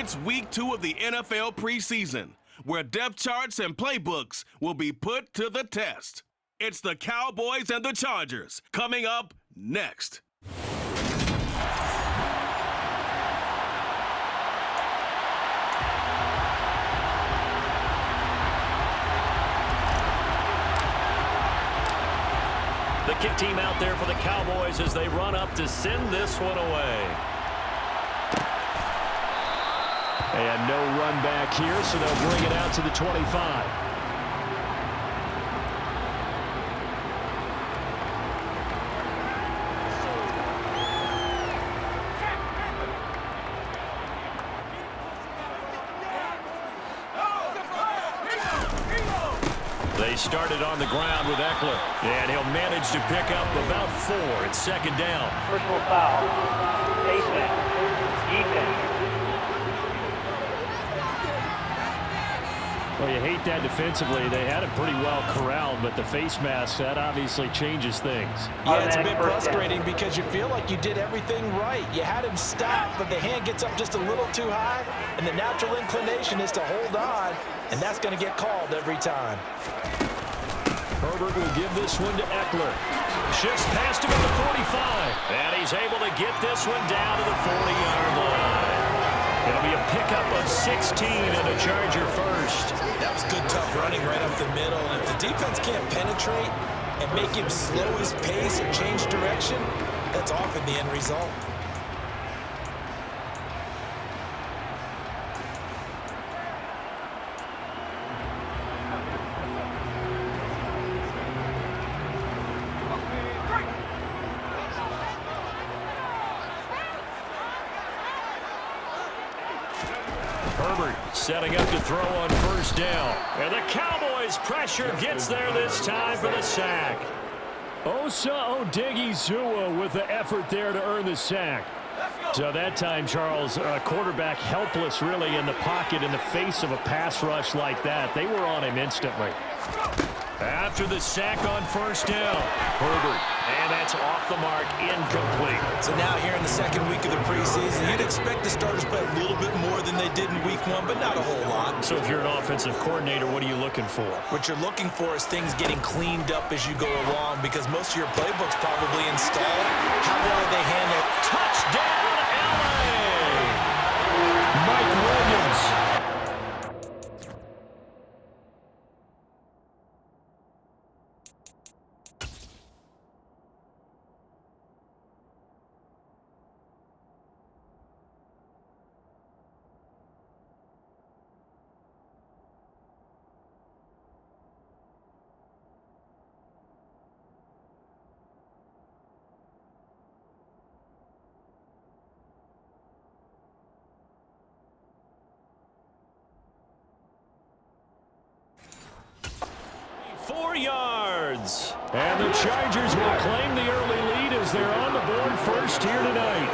It's week 2 of the NFL preseason, where depth charts and playbooks will be put to the test. It's the Cowboys and the Chargers coming up next. The kick team out there for the Cowboys as they run up to send this one away. And no run back here, so they'll bring it out to the 25. They started on the ground with Eckler, and he'll manage to pick up about 4. It's second down. Personal foul. Defense. Well, you hate that defensively. They had it pretty well corralled, but the face mask, that obviously changes things. Yeah, it's a bit frustrating because you feel like you did everything right. You had him stop, but the hand gets up just a little too high, and the natural inclination is to hold on, and that's going to get called every time. Herbert will give this one to Eckler. Shifts past him at the 45. And he's able to get this one down to the 40-yard line. It'll be a pickup of 16 and a Charger first. That was good, tough running right up the middle. And if the defense can't penetrate and make him slow his pace or change direction, that's often the end result. Herbert setting up to throw on first down. And the Cowboys pressure gets there this time for the sack. Osa Odighizuwa with the effort there to earn the sack. So that time, Charles, quarterback helpless really in the pocket in the face of a pass rush like that. They were on him instantly. After the sack on first down, Herbert, and that's off the mark, incomplete. So now here in the second week of the preseason, you'd expect the starters to play a little bit more than they did in week 1, but not a whole lot. So if you're an offensive coordinator, what are you looking for? What you're looking for is things getting cleaned up as you go along, because most of your playbook's probably installed. How well they handle touchdown, LA! Mike Williams. Yards. And the Chargers will claim the early lead as they're on the board first here tonight.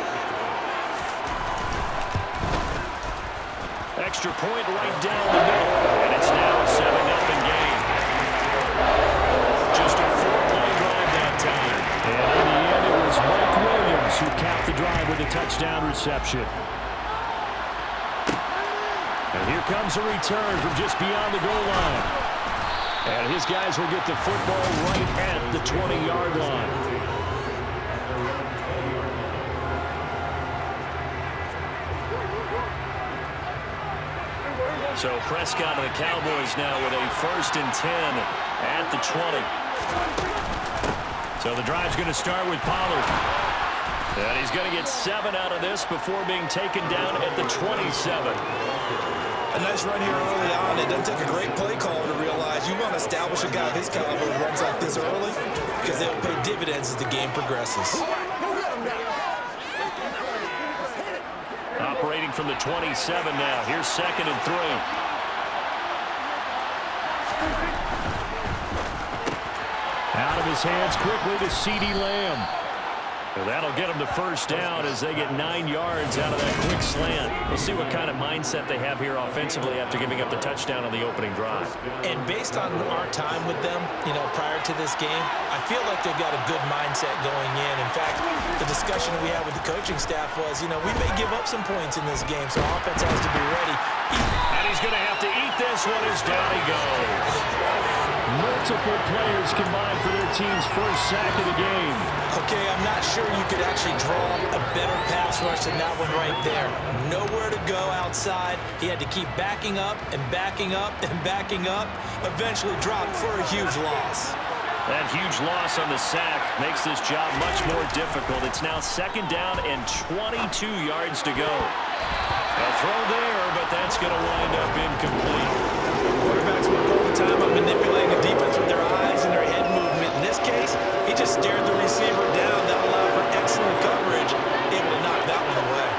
Extra point right down the middle. And it's now a 7-0 game. Just a 4-play drive that time. And in the end, it was Mike Williams who capped the drive with a touchdown reception. And here comes a return from just beyond the goal line. And his guys will get the football right at the 20-yard line. So Prescott and the Cowboys now with a 1st and 10 at the 20. So the drive's going to start with Pollard. And he's going to get 7 out of this before being taken down at the 27. A nice run here early on. It doesn't take a great play caller to realize you want to establish a guy of his caliber who runs like this early, because they'll pay dividends as the game progresses. Operating from the 27 now. Here's 2nd and 3. Out of his hands quickly to CeeDee Lamb. And that'll get them the first down as they get 9 yards out of that quick slant. We'll see what kind of mindset they have here offensively after giving up the touchdown on the opening drive. And based on our time with them, prior to this game, I feel like they've got a good mindset going in. In fact, the discussion we had with the coaching staff was, we may give up some points in this game, so our offense has to be ready. And he's going to have to eat this one as down he goes. Multiple players combined for their team's first sack of the game. Okay, I'm not sure you could actually draw a better pass rush than that one right there. Nowhere to go outside. He had to keep backing up and backing up and backing up. Eventually dropped for a huge loss. That huge loss on the sack makes this job much more difficult. It's now 2nd down and 22 yards to go. A throw there, but that's going to wind up incomplete. Quarterbacks work all the time on manipulating the defense with their eyes and their head movement. In this case, he just stared the receiver down. That allowed for excellent coverage, able to knock that one away.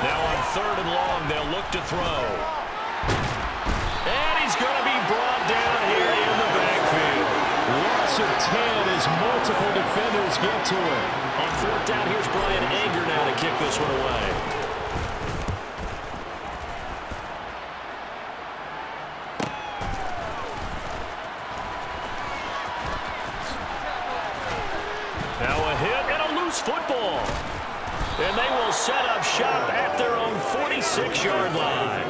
Now on 3rd and long, they'll look to throw. And he's going to be brought down here in the backfield. Loss of 10 as multiple defenders get to him. On 4th down, here's Brian Anger now to kick this one away. Now a hit and a loose football. And they will set up shop at their own 46-yard line.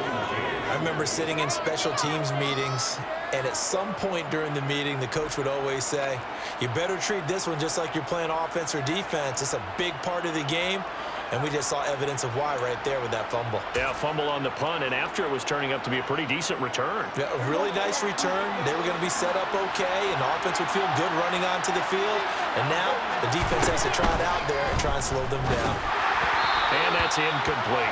I remember sitting in special teams meetings, and at some point during the meeting, the coach would always say, you better treat this one just like you're playing offense or defense. It's a big part of the game. And we just saw evidence of why right there with that fumble. Yeah, fumble on the punt, and after it was turning up to be a pretty decent return. Yeah, a really nice return. They were going to be set up okay, and the offense would feel good running onto the field. And now the defense has to try it out there and try and slow them down. And that's incomplete.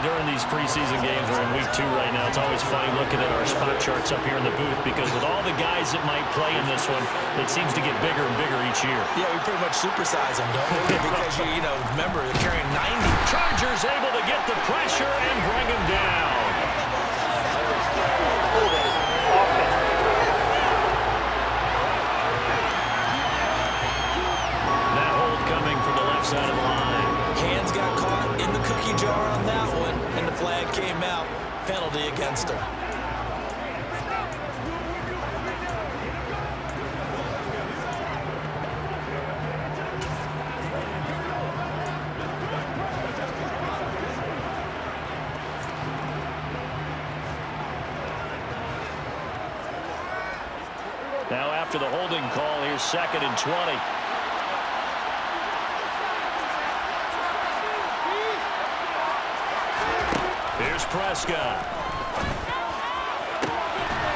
During these preseason games, we're in week 2 right now, it's always funny looking at our spot charts up here in the booth because with all the guys that might play in this one, it seems to get bigger and bigger each year. Yeah, we pretty much supersize them, don't we? Because, remember, they're carrying 90. Chargers able to get the pressure and bring him down. That hold coming from the left side of the line. Hands got caught in the cookie jar on that one, and the flag came out. Penalty against her. Now after the holding call, here's 2nd and 20. Here's Prescott.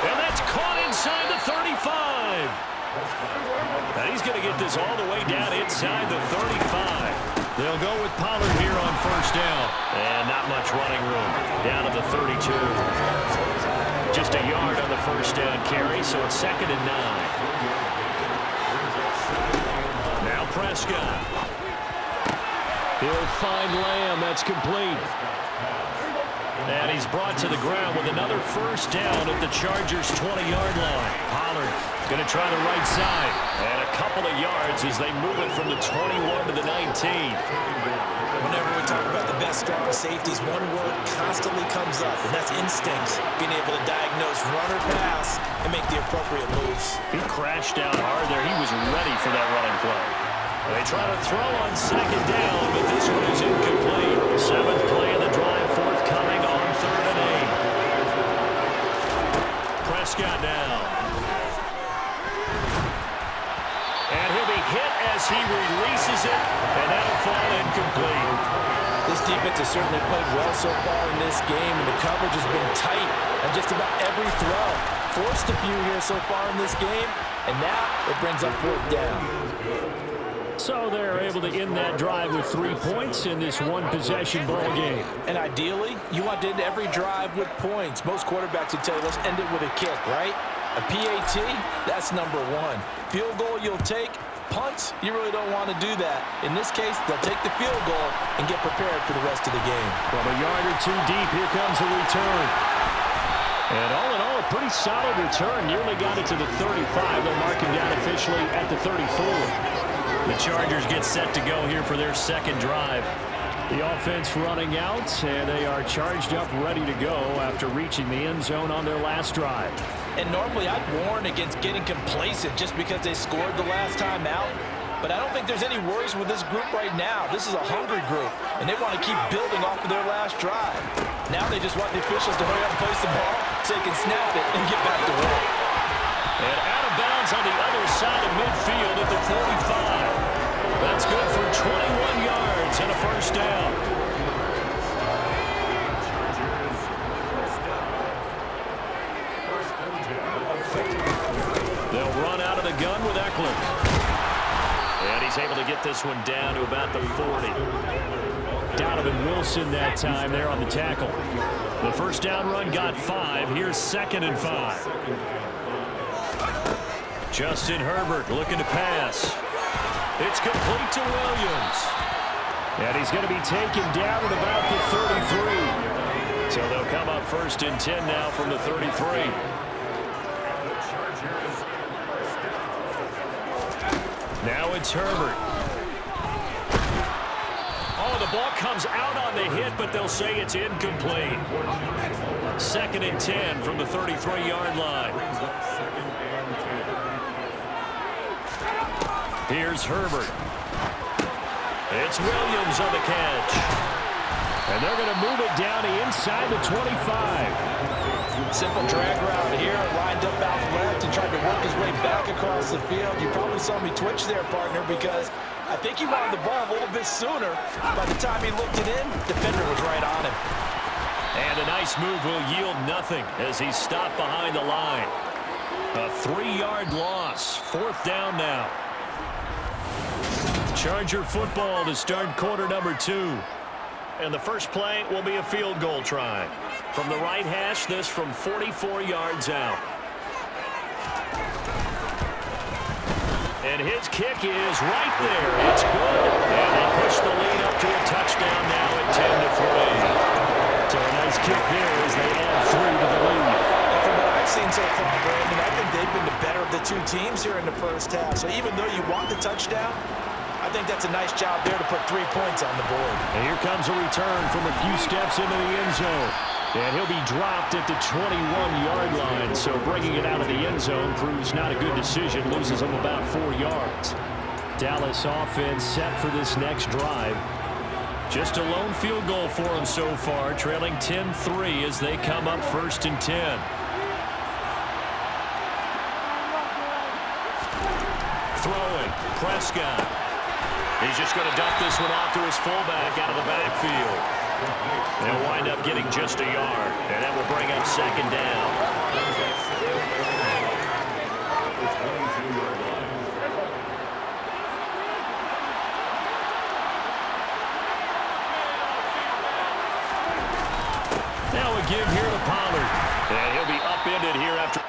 And that's caught inside the 35. Now he's going to get this all the way down inside the 35. They'll go with Pollard here on 1st down. And not much running room. Down to the 32. Just a yard on the 1st down carry, so it's 2nd and 9. Now Prescott. He'll find Lamb. That's complete. And he's brought to the ground with another 1st down at the Chargers' 20-yard line. Pollard going to try the right side. And a couple of yards as they move it from the 21 to the 19. Whenever we talk about the best strong safeties, one word constantly comes up, and that's instincts. Being able to diagnose run or pass and make the appropriate moves. He crashed down hard there. He was ready for that running play. They try to throw on 2nd down, but this one is incomplete. 7th play of the drive, forthcoming on 3rd and 8. Prescott now. And he'll be hit as he releases it, and that'll fall incomplete. This defense has certainly played well so far in this game, and the coverage has been tight on just about every throw. Forced a few here so far in this game, and now it brings up 4th down. So they're able to end that drive with 3 points in this one-possession ball game. And ideally, you want to end every drive with points. Most quarterbacks would tell you, let's end it with a kick, right? A PAT, that's number 1. Field goal you'll take. Punts, you really don't want to do that. In this case, they'll take the field goal and get prepared for the rest of the game. From a yard or 2 deep, here comes the return. And all in all, a pretty solid return. Nearly got it to the 35. They'll mark him down officially at the 34. The Chargers get set to go here for their second drive. The offense running out, and they are charged up, ready to go after reaching the end zone on their last drive. And normally I'd warn against getting complacent just because they scored the last time out. But I don't think there's any worries with this group right now. This is a hungry group, and they want to keep building off of their last drive. Now they just want the officials to hurry up and place the ball so they can snap it and get back to work. And out of bounds on the other side of midfield at the 45. That's good for 21 yards and a first down. They'll run out of the gun with Eckler. And he's able to get this one down to about the 40. Donovan Wilson that time there on the tackle. The first down run got 5. Here's 2nd and 5. Justin Herbert looking to pass. It's complete to Williams. And he's going to be taken down at about the 33. So they'll come up 1st and 10 now from the 33. Now it's Herbert. Oh, the ball comes out on the hit, but they'll say it's incomplete. 2nd and 10 from the 33-yard line. Here's Herbert. It's Williams on the catch. And they're going to move it down to inside the 25. Simple drag route here, lined up out left and tried to work his way back across the field. You probably saw me twitch there, partner, because I think he wanted the ball a little bit sooner. By the time he looked it in, defender was right on him. And a nice move will yield nothing as he's stopped behind the line. A 3-yard loss. 4th down now. Charger football to start quarter number 2. And the first play will be a field goal try. From the right hash, this from 44 yards out. And his kick is right there. It's good. And they push the lead up to a touchdown now at 10-3. So a nice kick there as they add 3 to the lead. And from what I've seen so far, Brandon, I think they've been the better of the two teams here in the first half. So even though you want the touchdown, I think that's a nice job there to put 3 points on the board. And here comes a return from a few steps into the end zone. And he'll be dropped at the 21-yard line. So bringing it out of the end zone proves not a good decision. Loses him about 4 yards. Dallas offense set for this next drive. Just a lone field goal for them so far, trailing 10-3 as they come up 1st and 10. Throwing, Prescott. He's just going to dump this one off to his fullback out of the backfield. They'll wind up getting just a yard, and that will bring up 2nd down. Now a give here to Pollard. And he'll be upended here after.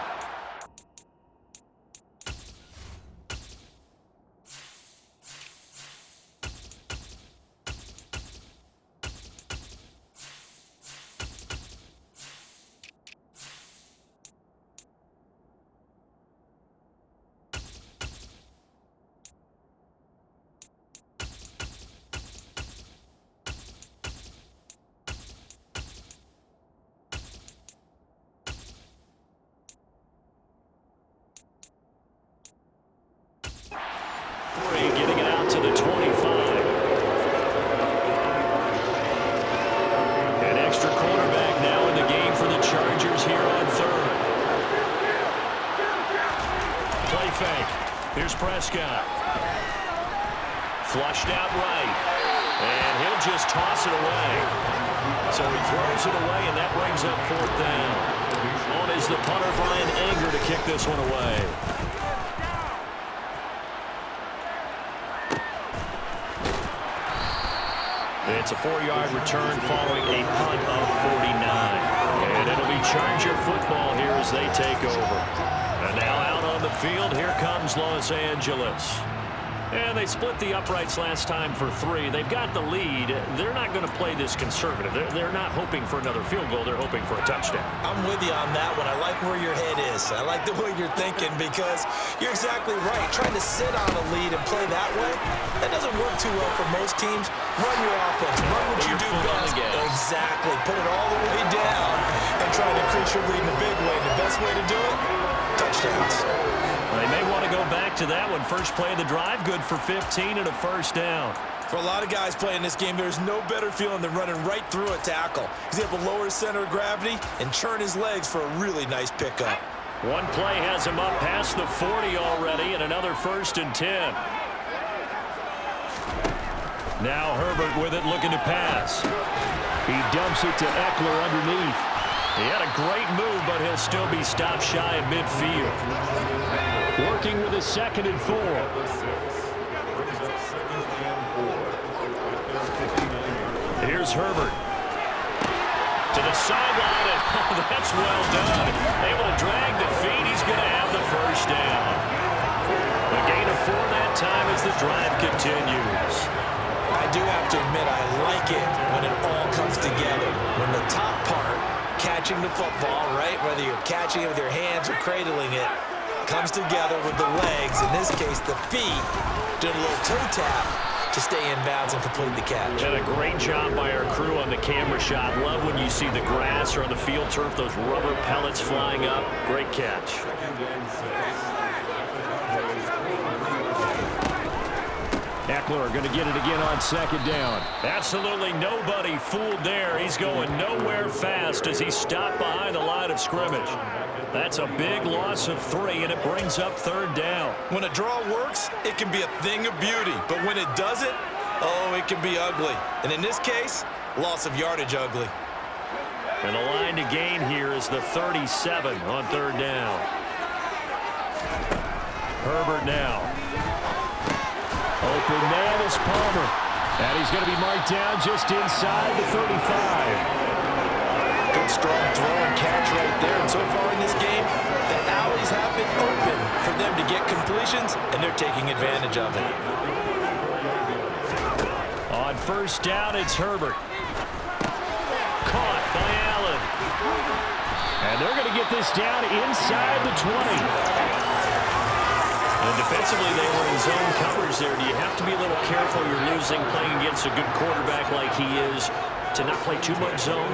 Getting it out to the 25. An extra quarterback now in the game for the Chargers here on 3rd. Play fake. Here's Prescott. Flushed out right. And he'll just toss it away. So he throws it away, and that brings up 4th down. On is the punter, Brian Anger, to kick this one away. It's a 4-yard return following a punt of 49. And it'll be Charger football here as they take over. And now out on the field, here comes Los Angeles. And they split the uprights last time for 3. They've got the lead. They're not going to play this conservative. They're not hoping for another field goal. They're hoping for a touchdown. I'm with you on that one. I like where your head is. I like the way you're thinking because you're exactly right. Trying to sit on a lead and play that way, that doesn't work too well for most teams. Run your offense. Run what you do best. Exactly. Put it all the way down and try to increase your lead in a big way. And the best way to do it, touchdowns. They may want to go back to that one. First play of the drive, good for 15 and a first down. For a lot of guys playing this game, there's no better feeling than running right through a tackle. He's able to lower his center of gravity and churn his legs for a really nice pickup. One play has him up past the 40 already, and another 1st and 10. Now Herbert with it, looking to pass. He dumps it to Eckler underneath. He had a great move, but he'll still be stopped shy of midfield. Working with a 2nd and 4. Here's Herbert. To the sideline, and that's well done. Able to drag the feet. He's going to have the first down. A gain of 4 that time as the drive continues. I do have to admit, I like it when it all comes together. When the top part, catching the football, right, whether you're catching it with your hands or cradling it, comes together with the legs, in this case the feet, doing a little toe tap to stay in bounds and complete the catch. Did a great job by our crew on the camera shot. Love when you see the grass or on the field turf, those rubber pellets flying up. Great catch. Eckler going to get it again on 2nd down. Absolutely nobody fooled there. He's going nowhere fast as he's stopped behind the line of scrimmage. That's a big loss of 3, and it brings up 3rd down. When a draw works, it can be a thing of beauty. But when it doesn't, oh, it can be ugly. And in this case, loss of yardage ugly. And the line to gain here is the 37 on 3rd down. Herbert now. Open man is Palmer. And he's going to be marked down just inside the 35. Good strong throw and catch right there. And so far in this game, the alleys have been open for them to get completions, and they're taking advantage of it. On 1st down, it's Herbert. Caught by Allen. And they're going to get this down inside the 20. And defensively, they were in zone covers there. Do you have to be a little careful? You're losing, playing against a good quarterback like he is, to not play too much zone?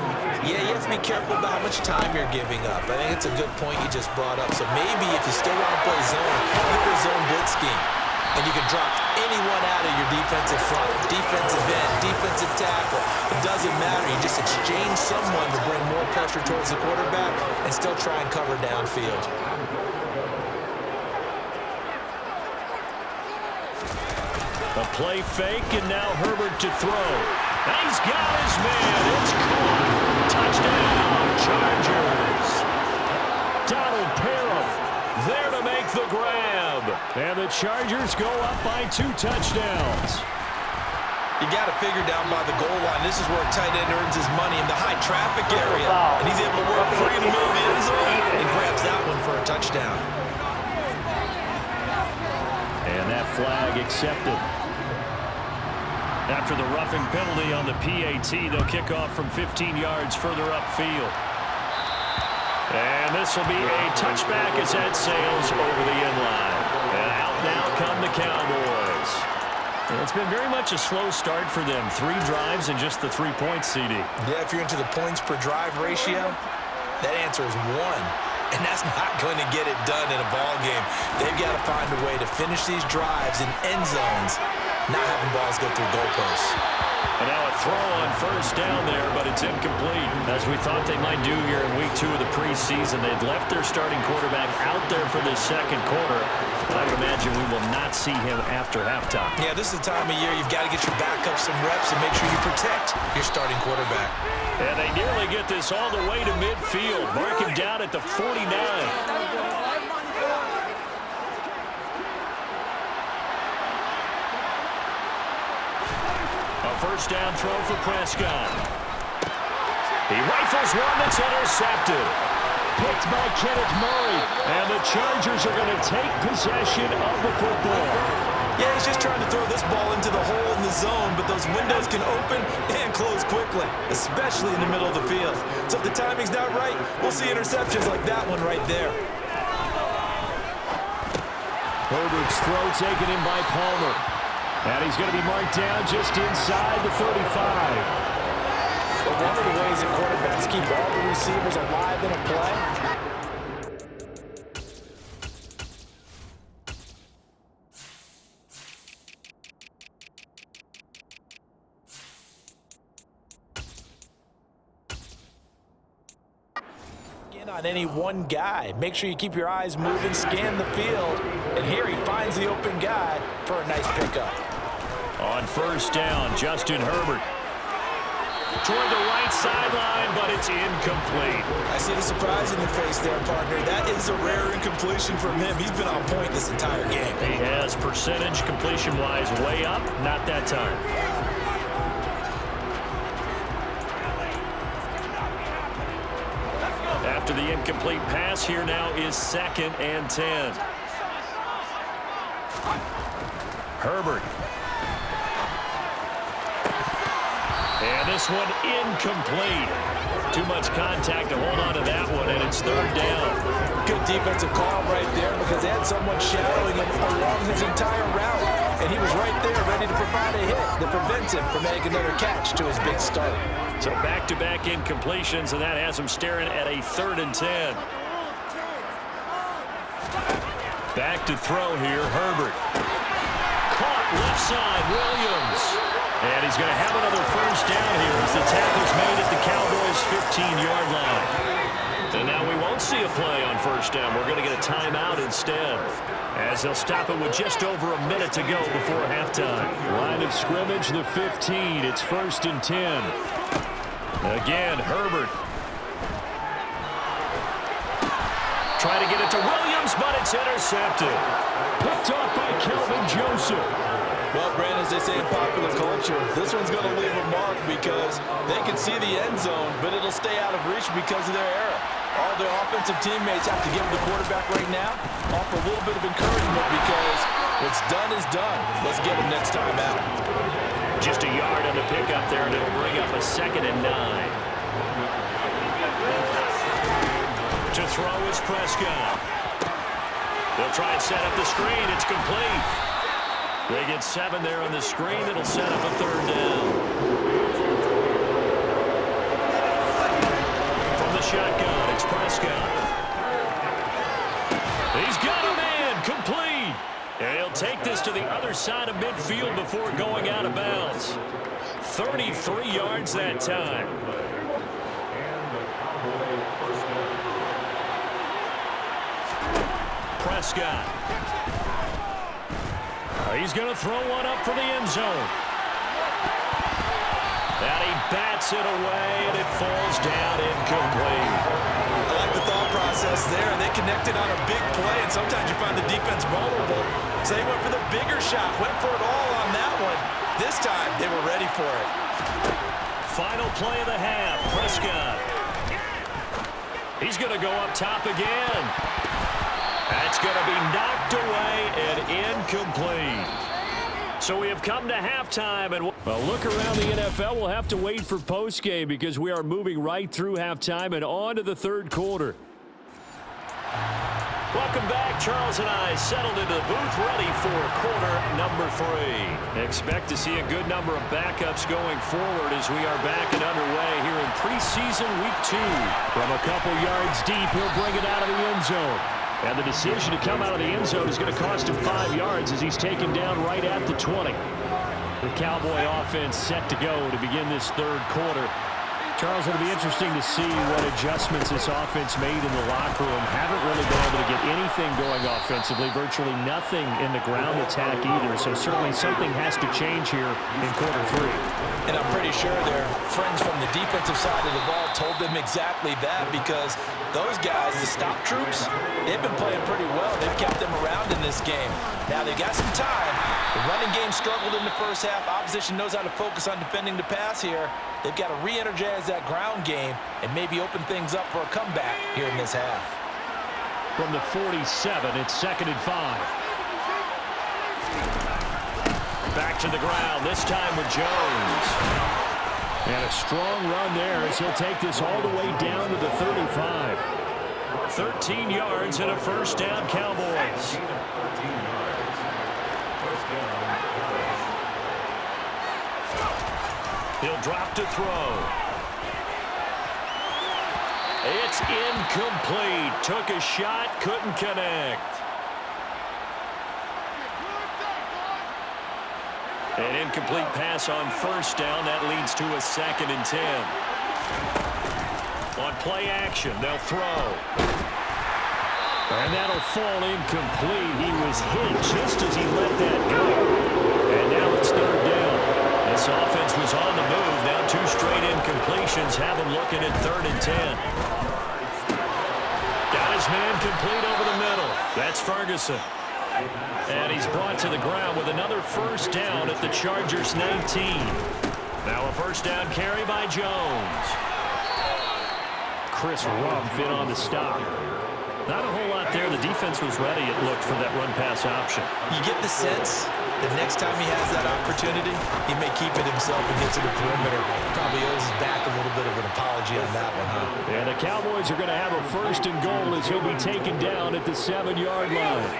Yeah, you have to be careful about how much time you're giving up. I think it's a good point you just brought up. So maybe if you still want to play zone, look at a zone blitz scheme. And you can drop anyone out of your defensive front, defensive end, defensive tackle. It doesn't matter. You just exchange someone to bring more pressure towards the quarterback and still try and cover downfield. A play fake, and now Herbert to throw. And he's got his man. It's caught. Touchdown, Chargers. Donald Parham there to make the grab. And the Chargers go up by 2 touchdowns. You got to figure down by the goal line. This is where a tight end earns his money in the high traffic area. And he's able to work free in the middle of the end zone and grabs that one for a touchdown. And that flag accepted. After the roughing penalty on the PAT, they'll kick off from 15 yards further upfield. And this will be a touchback as that sails over the end line. And out now come the Cowboys. And it's been very much a slow start for them. 3 drives and just the 3 points, CD. Yeah, if you're into the points per drive ratio, that answer is 1. And that's not going to get it done in a ball game. They've got to find a way to finish these drives in end zones, not having balls go through goalposts. And now a throw on 1st down there, but it's incomplete. As we thought they might do here in week 2 of the preseason, they'd left their starting quarterback out there for this 2nd quarter. I would imagine we will not see him after halftime. Yeah, this is the time of year you've got to get your backup some reps and make sure you protect your starting quarterback. And they nearly get this all the way to midfield. Mark him down at the 49. A 1st down throw for Prescott. He rifles one that's intercepted. Picked by Kenneth Murray. And the Chargers are going to take possession of the football. Yeah, he's just trying to throw this ball into the hole in the zone, but those windows can open and close quickly, especially in the middle of the field. So if the timing's not right, we'll see interceptions like that one right there. Herbert's throw taken in by Palmer. And he's going to be marked down just inside the 35. But one of the ways that quarterbacks keep all the receivers alive in a play, on any one guy. Make sure you keep your eyes moving, scan the field, and here he finds the open guy for a nice pickup. On first down, Justin Herbert. Toward the right sideline, but it's incomplete. I see the surprise in your face there, partner. That is a rare incompletion from him. He's been on point this entire game. He has percentage completion-wise way up, not that time. After the incomplete pass, here now is 2nd and 10. Herbert. And this one incomplete. Too much contact to hold on to that one, and it's 3rd down. Good defensive call right there because they had someone shadowing him along his entire route, and he was right there ready to provide a hit that prevents him from making another catch to his big start. So back-to-back incompletions, and that has him staring at a 3rd and 10. Back to throw here, Herbert. Caught left side, Williams. And he's going to have another first down here as the tackle's made at the Cowboys' 15-yard line. And now we won't see a play on first down. We're going to get a timeout instead, as they'll stop it with just over a minute to go before halftime. Line of scrimmage, the 15. It's 1st and 10. Again, Herbert. Try to get it to Williams, but it's intercepted. Picked off by Kelvin Joseph. Well, Brandon, as they say in popular culture, this one's going to leave a mark because they can see the end zone, but it'll stay out of reach because of their error. All their offensive teammates have to give the quarterback right now, offer a little bit of encouragement because what's done is done. Let's get him next time out. Just a yard on the pickup there, and it'll bring up a 2nd and 9. To throw is Prescott. They'll try and set up the screen. It's complete. They get 7 there on the screen. It'll set up a 3rd down. From the shotgun, it's Prescott. He's got a man, complete. And he'll take this to the other side of midfield before going out of bounds. 33 yards that time. Prescott. He's going to throw one up for the end zone. And he bats it away, and it falls down incomplete. I like the thought process there. They connected on a big play, and sometimes you find the defense vulnerable. So they went for the bigger shot, went for it all on that one. This time, they were ready for it. Final play of the half, Prescott. He's going to go up top again. That's going to be knocked away and incomplete. So we have come to halftime. And a look around the NFL. We'll have to wait for postgame because we are moving right through halftime and on to the 3rd quarter. Welcome back. Charles and I settled into the booth, ready for quarter number 3. Expect to see a good number of backups going forward as we are back and underway here in preseason week 2. From a couple yards deep, he'll bring it out of the end zone. And the decision to come out of the end zone is going to cost him 5 yards as he's taken down right at the 20. The Cowboy offense set to go to begin this 3rd quarter. Charles, it'll be interesting to see what adjustments this offense made in the locker room. Haven't really been able to get anything going offensively, virtually nothing in the ground attack either. So certainly something has to change here in quarter 3. And I'm pretty sure their friends from the defensive side of the ball told them exactly that because those guys, the stop troops, they've been playing pretty well. They've kept them around in this game. Now they've got some time. The running game struggled in the first half. Opposition knows how to focus on defending the pass here. They've got to re-energize that ground game and maybe open things up for a comeback here in this half. From the 47, it's 2nd and 5. Back to the ground, this time with Jones. And a strong run there as he'll take this all the way down to the 35. 13 yards and a first down, Cowboys. He'll drop to throw. It's incomplete. Took a shot, couldn't connect. An incomplete pass on first down. That leads to a 2nd and 10. On play action, they'll throw. And that'll fall incomplete. He was hit just as he let that go. And now it's 3rd down. This offense was on the move. Now 2 straight incompletions have him looking at 3rd and 10. Got his man complete over the middle. That's Ferguson. And he's brought to the ground with another first down at the Chargers' 19. Now a first down carry by Jones. Chris Rumph in on the stop. Not a whole lot there. The defense was ready, it looked, for that run-pass option. You get the sense that next time he has that opportunity, he may keep it himself and get to the perimeter. Probably owes his back a little bit of an apology on that one, huh? And the Cowboys are going to have a 1st and goal as he'll be taken down at the 7-yard line.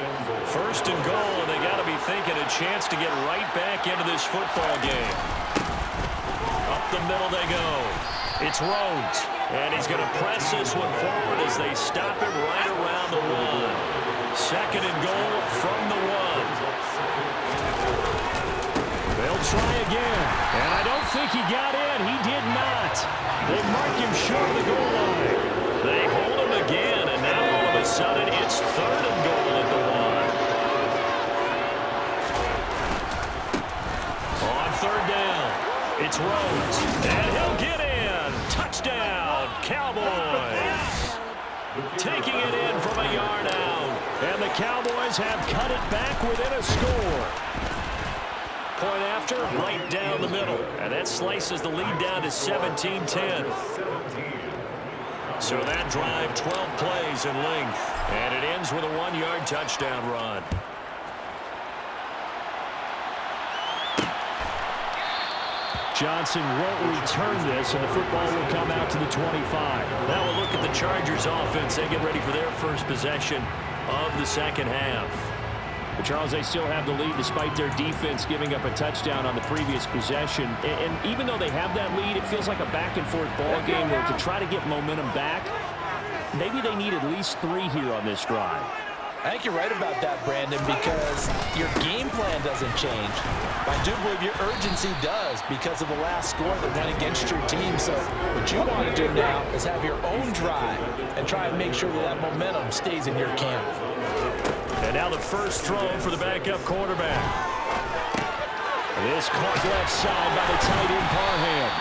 1st and goal, and they got to be thinking a chance to get right back into this football game. Up the middle they go. It's Rhodes, and he's going to press this one forward as they stop him right around the 1. 2nd and goal from the 1. They'll try again, and I don't think he got in. He did not. They mark him short of the goal line. They hold him again, and now all of a sudden it's 3rd and goal at the 1. On 3rd down, it's Rhodes, and he'll get in. Touchdown, Cowboys. Taking it in from a yard out. And the Cowboys have cut it back within a score. Point after, right down the middle. And that slices the lead down to 17-10. So that drive, 12 plays in length. And it ends with a 1-yard touchdown run. Johnson won't return this, and the football will come out to the 25. Now we'll look at the Chargers offense. They get ready for their first possession of the 2nd half. But Charles, they still have the lead despite their defense giving up a touchdown on the previous possession. And even though they have that lead, it feels like a back-and-forth ball game where to try to get momentum back, maybe they need at least 3 here on this drive. I think you're right about that, Brandon, because your game plan doesn't change. I do believe your urgency does because of the last score that went against your team. So what you want to do now is have your own drive and try and make sure that that momentum stays in your camp. And now the first throw for the backup quarterback. This caught left side by the tight end Parham.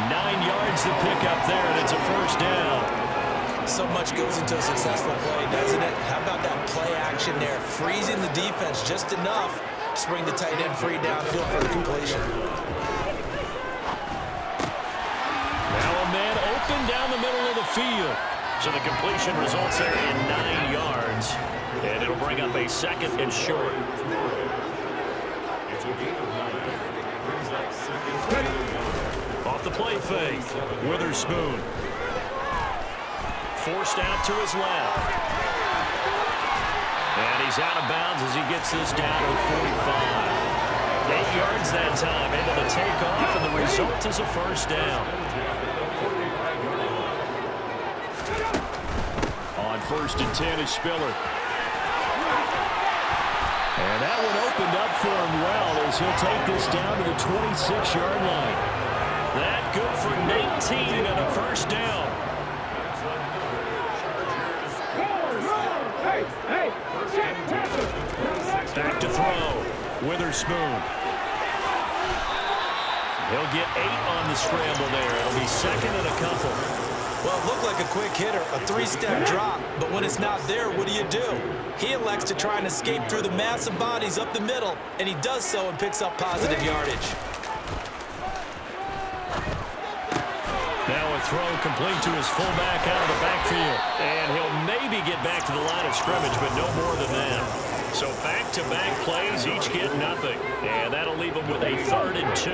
9 yards to pick up there, and it's a first down. So much goes into a successful play, doesn't it? How about that play action there? Freezing the defense just enough to bring the tight end free downfield for the completion. Now a man open down the middle of the field. So the completion results there in 9 yards. And it'll bring up a 2nd and short. Off the play fake, Witherspoon. Forced out to his left. And he's out of bounds as he gets this down to 45. 8 yards that time, able to take off, and the result is a first down. On 1st and 10 is Spiller. And that one opened up for him well as he'll take this down to the 26-yard line. That good for 19 and a first down. Back to throw. Witherspoon. He'll get 8 on the scramble there. It'll be 2nd and a couple. Well, it looked like a quick hitter, a 3-step drop, but when it's not there, what do? He elects to try and escape through the massive bodies up the middle, and he does so and picks up positive yardage. Now a throw complete to his fullback out of the backfield. And he'll maybe get back to the line of scrimmage, but no more than that. So back back-to-back plays, each get nothing. And that'll leave them with a 3rd and 2.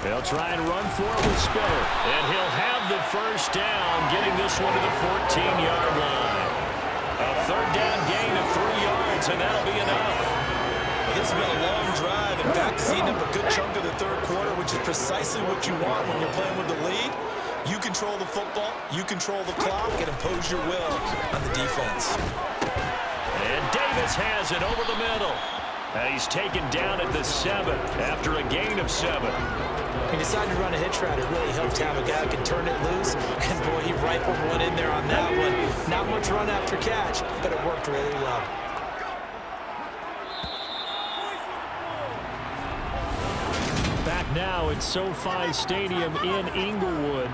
They'll try and run for it with Spiller. And he'll have the first down, getting this one to the 14-yard line. A 3rd down gain of 3 yards, and that'll be enough. Well, this has been a long drive. In fact, it's eaten up a good chunk of the 3rd quarter, which is precisely what you want when you're playing with the lead. You control the football, you control the clock, and impose your will on the defense. And Davis has it over the middle. He's taken down at the 7 after a gain of 7. He decided to run a hitch route. It really helped to have a guy who can turn it loose. And, boy, he rifled one in there on that one. Not much run after catch, but it worked really well. Back now at SoFi Stadium in Inglewood.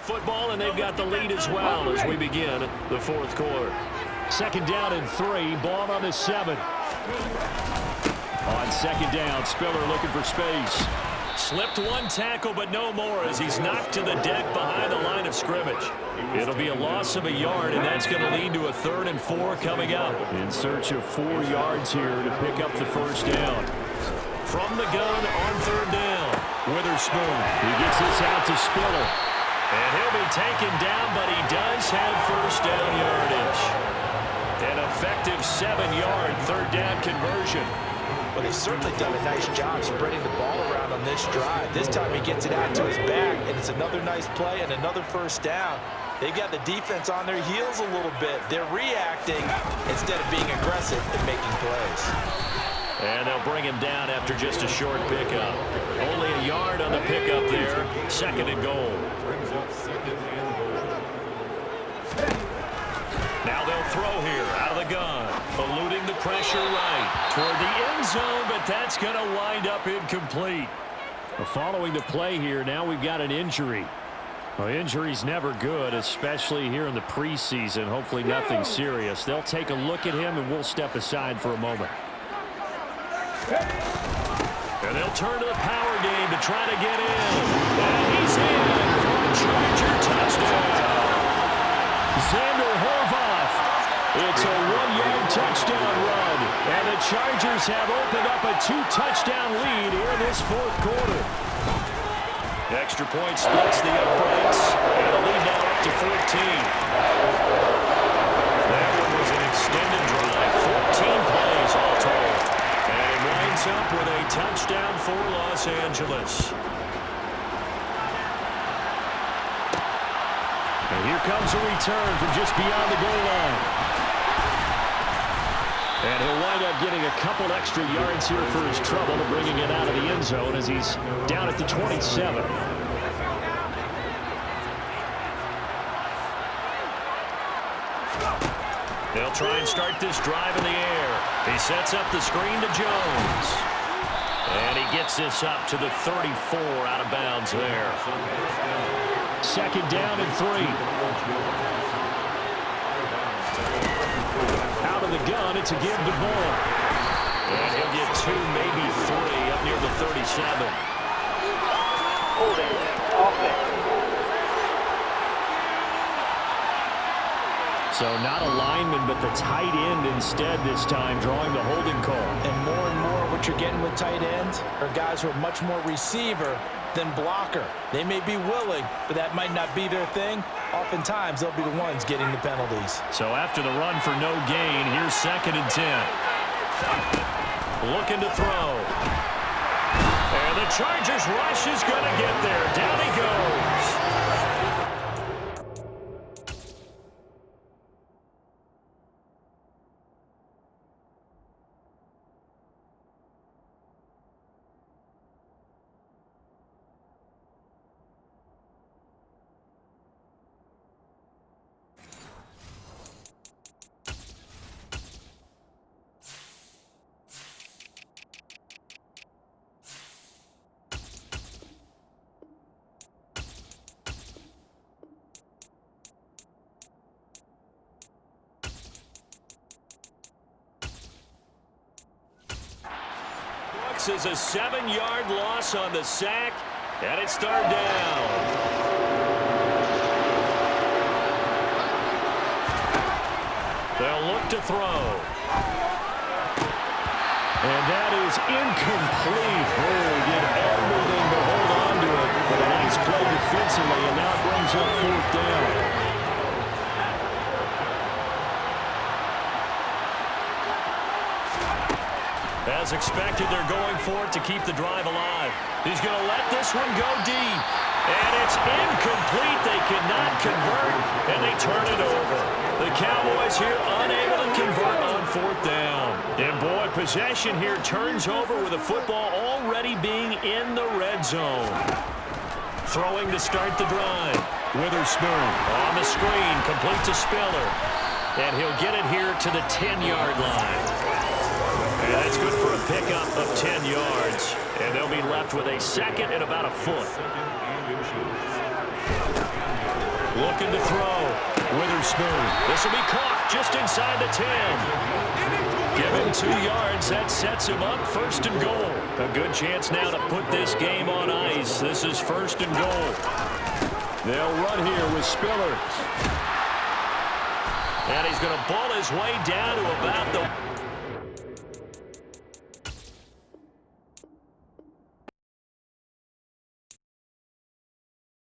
Football, and they've got the lead as well as we begin the 4th quarter. 2nd down and 3, ball on the 7. On 2nd down, Spiller looking for space. Slipped one tackle, but no more as he's knocked to the deck behind the line of scrimmage. It'll be a loss of a yard, and that's going to lead to a 3rd and 4 coming up. In search of 4 yards here to pick up the first down. From the gun on 3rd down, Witherspoon. He gets this out to Spiller. And he'll be taken down, but he does have first down yardage. An effective 7-yard 3rd down conversion. Well, they've certainly done a nice job spreading the ball around on this drive. This time he gets it out to his back, and it's another nice play and another first down. They've got the defense on their heels a little bit. They're reacting instead of being aggressive and making plays. And they'll bring him down after just a short pickup. Only a yard on the pickup there. 2nd and goal. Now they'll throw here out of the gun. Eluding the pressure right toward the end zone, but that's going to wind up incomplete. Following the play here, now we've got an injury. Well, injury's never good, especially here in the preseason. Hopefully nothing serious. They'll take a look at him, and we'll step aside for a moment. And they'll turn to the power game to try to get in. And he's in for a Charger touchdown. Xander Horvath. It's a 1-yard touchdown run. And the Chargers have opened up a 2-touchdown lead here in this 4th quarter. Extra point splits the uprights. And the lead now up to 14. That one was an extended drive. 14 plays all told. And it winds up with a touchdown for Los Angeles. And here comes a return from just beyond the goal line. And he'll wind up getting a couple extra yards here for his trouble to bringing it out of the end zone as he's down at the 27. They'll try and start this drive in the air. He sets up the screen to Jones. And he gets this up to the 34 out of bounds there. 2nd down and 3. Out of the gun, it's a give to Vaughn. And he'll get 2, maybe 3 up near the 37. Holding offense. So not a lineman, but the tight end instead this time, drawing the holding call. And more what you're getting with tight ends are guys who are much more receiver than blocker. They may be willing, but that might not be their thing. Oftentimes, they'll be the ones getting the penalties. So after the run for no gain, here's 2nd and 10. Looking to throw. And the Chargers rush is going to get there. Down he goes. Forces a 7-yard loss on the sack, and it's third down. They'll look to throw. And that is incomplete. Oh, he did everything to hold on to it. But a nice play defensively, and now it brings up fourth down. As expected, they're going for it to keep the drive alive. He's going to let this one go deep. And it's incomplete. They cannot convert, and they turn it over. The Cowboys here unable to convert on fourth down. And boy, possession here turns over with the football already being in the red zone. Throwing to start the drive. Witherspoon on the screen, complete to Spiller. And he'll get it here to the 10-yard line. And that's good for a pickup of 10 yards. And they'll be left with a second and about a foot. Looking to throw. Witherspoon. This will be caught just inside the 10. Give him 2 yards. That sets him up first and goal. A good chance now to put this game on ice. This is first and goal. They'll run here with Spiller. And he's going to ball his way down to about the